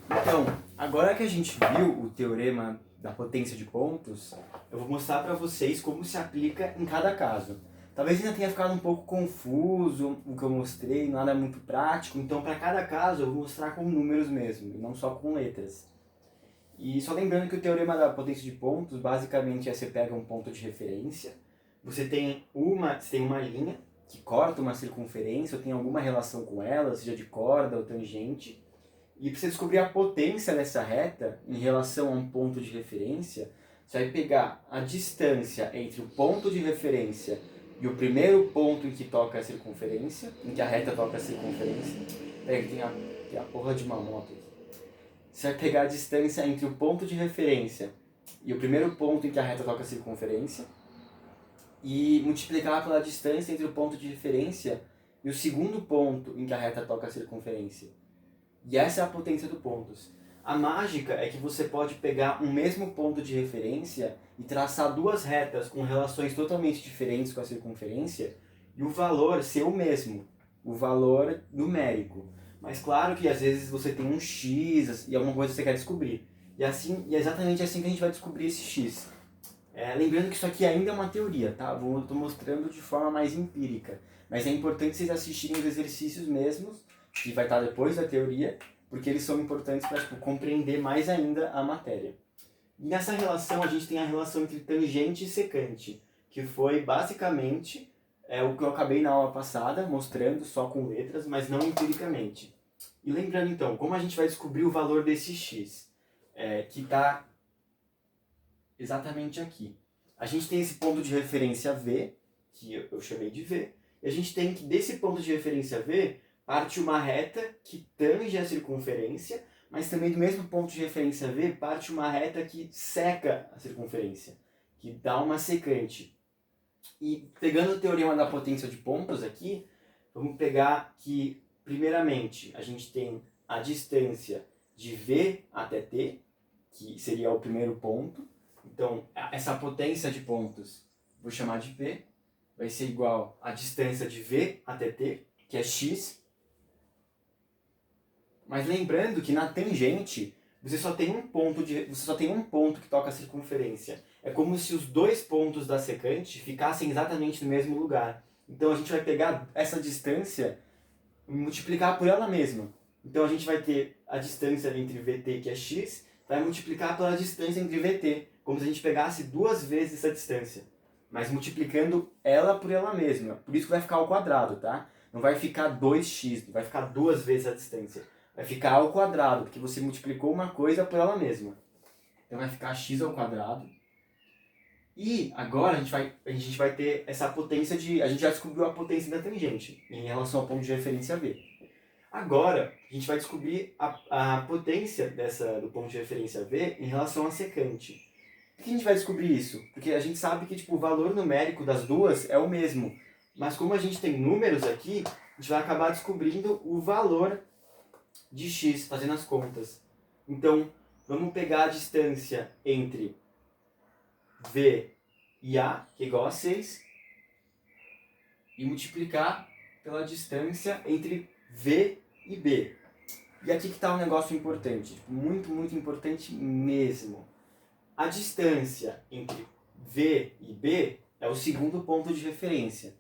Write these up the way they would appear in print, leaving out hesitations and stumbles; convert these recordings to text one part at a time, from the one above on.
Então, agora que a gente viu o teorema da potência de pontos, eu vou mostrar para vocês como se aplica em cada caso. Talvez ainda tenha ficado um pouco confuso o que eu mostrei, nada muito prático, então para cada caso eu vou mostrar com números mesmo, e não só com letras. E só lembrando que o teorema da potência de pontos, basicamente é você pega um ponto de referência, você tem uma linha que corta uma circunferência, ou tem alguma relação com ela, seja de corda ou tangente, e para você descobrir a potência dessa reta em relação a um ponto de referência, você vai pegar a distância entre o ponto de referência e o primeiro ponto em que toca a circunferência, em que a reta toca a circunferência. Peraí, que tem a porra de uma moto aqui. Você vai pegar a distância entre o ponto de referência e o primeiro ponto em que a reta toca a circunferência e multiplicar pela distância entre o ponto de referência e o segundo ponto em que a reta toca a circunferência. E essa é a potência do pontos. A mágica é que você pode pegar um mesmo ponto de referência e traçar duas retas com relações totalmente diferentes com a circunferência e o valor ser o mesmo, o valor numérico. Mas claro que às vezes você tem um x e alguma coisa que você quer descobrir. E é exatamente assim que a gente vai descobrir esse x. Lembrando que isso aqui ainda é uma teoria, tá? Estou mostrando de forma mais empírica. Mas é importante vocês assistirem os exercícios mesmos, que vai estar depois da teoria, porque eles são importantes para compreender mais ainda a matéria. E nessa relação a gente tem a relação entre tangente e secante, que foi basicamente o que eu acabei na aula passada, mostrando só com letras, mas não empiricamente. E lembrando então, como a gente vai descobrir o valor desse x, que está exatamente aqui. A gente tem esse ponto de referência V, que eu chamei de V, e a gente tem que desse ponto de referência V parte uma reta que tange a circunferência, mas também do mesmo ponto de referência V parte uma reta que seca a circunferência, que dá uma secante. E pegando o teorema da potência de pontos aqui, vamos pegar que, primeiramente, a gente tem a distância de V até T, que seria o primeiro ponto. Então, essa potência de pontos, vou chamar de P, vai ser igual à distância de V até T, que é x. Mas lembrando que na tangente, você só tem um ponto que toca a circunferência. É como se os dois pontos da secante ficassem exatamente no mesmo lugar. Então a gente vai pegar essa distância e multiplicar por ela mesma. Então a gente vai ter a distância entre VT, que é x, vai multiplicar pela distância entre VT, como se a gente pegasse duas vezes essa distância, mas multiplicando ela por ela mesma. Por isso que vai ficar ao quadrado, tá? Não vai ficar 2x, vai ficar duas vezes a distância. Vai ficar ao quadrado, porque você multiplicou uma coisa por ela mesma. Então vai ficar x ao quadrado. E agora a gente vai ter essa potência de... A gente já descobriu a potência da tangente em relação ao ponto de referência V. Agora, a gente vai descobrir a potência do ponto de referência V em relação à secante. Por que a gente vai descobrir isso? Porque a gente sabe que o valor numérico das duas é o mesmo. Mas como a gente tem números aqui, a gente vai acabar descobrindo o valor de x, fazendo as contas. Então, vamos pegar a distância entre V e A, que é igual a 6, e multiplicar pela distância entre V e B. E aqui que está um negócio importante, muito, muito importante mesmo. A distância entre V e B é o segundo ponto de referência.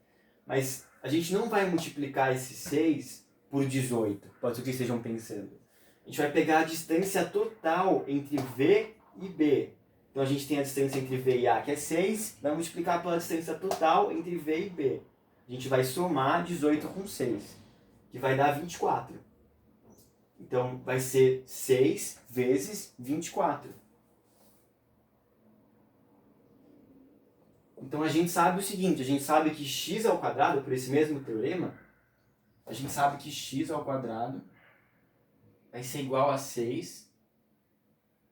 Mas a gente não vai multiplicar esse 6 por 18, pode ser o que estejam pensando. A gente vai pegar a distância total entre V e B. Então a gente tem a distância entre V e A, que é 6, vai multiplicar pela distância total entre V e B. A gente vai somar 18 com 6, que vai dar 24. Então vai ser 6 vezes 24. Então a gente sabe o seguinte, a gente sabe que x ao quadrado, por esse mesmo teorema, a gente sabe que x ao quadrado vai ser igual a 6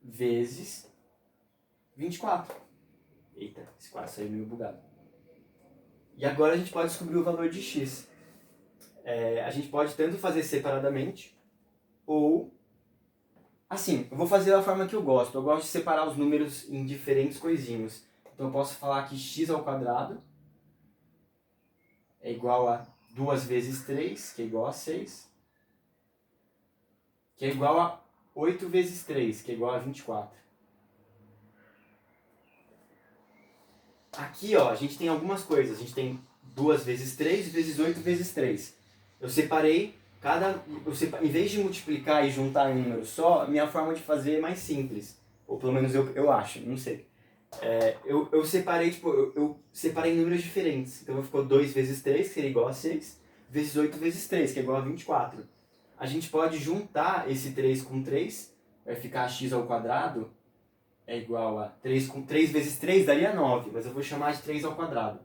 vezes 24. Eita, esse quadro saiu meio bugado. E agora a gente pode descobrir o valor de x. A gente pode tanto fazer separadamente, ou... Assim, eu vou fazer da forma que eu gosto. Eu gosto de separar os números em diferentes coisinhos. Então eu posso falar que x ao quadrado é igual a 2 vezes 3, que é igual a 6. que é igual a 8 vezes 3, que é igual a 24. Aqui, ó, a gente tem algumas coisas. A gente tem 2 vezes 3 vezes 8 vezes 3. Eu separei em vez de multiplicar e juntar em um número só, a minha forma de fazer é mais simples. Ou pelo menos eu acho, não sei. Eu separei, tipo, eu separei em números diferentes. Então ficou 2 vezes 3, que seria igual a 6, vezes 8 vezes 3, que é igual a 24. A gente pode juntar esse 3 com 3, vai ficar x ao quadrado, é igual a 3 vezes 3 daria 9, mas eu vou chamar de 3 ao quadrado.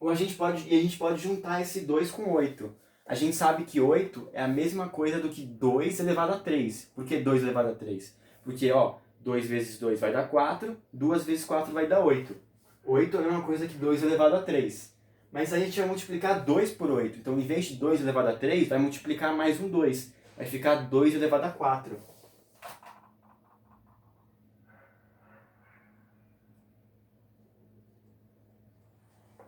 Ou a gente pode juntar esse 2 com 8. A gente sabe que 8 é a mesma coisa do que 2 elevado a 3. Por que 2 elevado a 3? Porque, ó, 2 vezes 2 vai dar 4, 2 vezes 4 vai dar 8. 8 é a mesma coisa que 2 elevado a 3. Mas a gente vai multiplicar 2 por 8. Então, em vez de 2 elevado a 3, vai multiplicar mais um 2. Vai ficar 2 elevado a 4.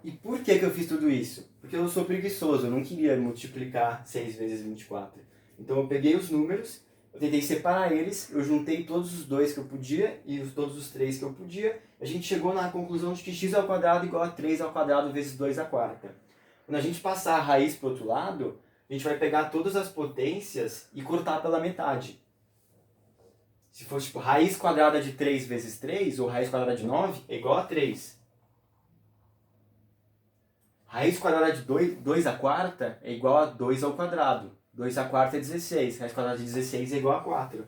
E por que eu fiz tudo isso? Porque eu sou preguiçoso, eu não queria multiplicar 6 vezes 24. Então eu peguei os números, eu tentei separar eles, eu juntei todos os 2 que eu podia e todos os 3 que eu podia. A gente chegou na conclusão de que x ao quadrado é igual a 3 ao quadrado vezes 2 à quarta. Quando a gente passar a raiz para o outro lado, a gente vai pegar todas as potências e cortar pela metade. Se fosse tipo raiz quadrada de 3 vezes 3, ou raiz quadrada de 9, é igual a 3. Raiz quadrada de 2 à quarta é igual a 2 ao quadrado. 2 à quarta é 16. Raiz quadrada de 16 é igual a 4.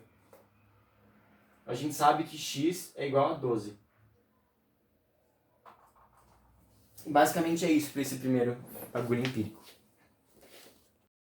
A gente sabe que x é igual a 12. Basicamente é isso para esse primeiro bagulho empírico.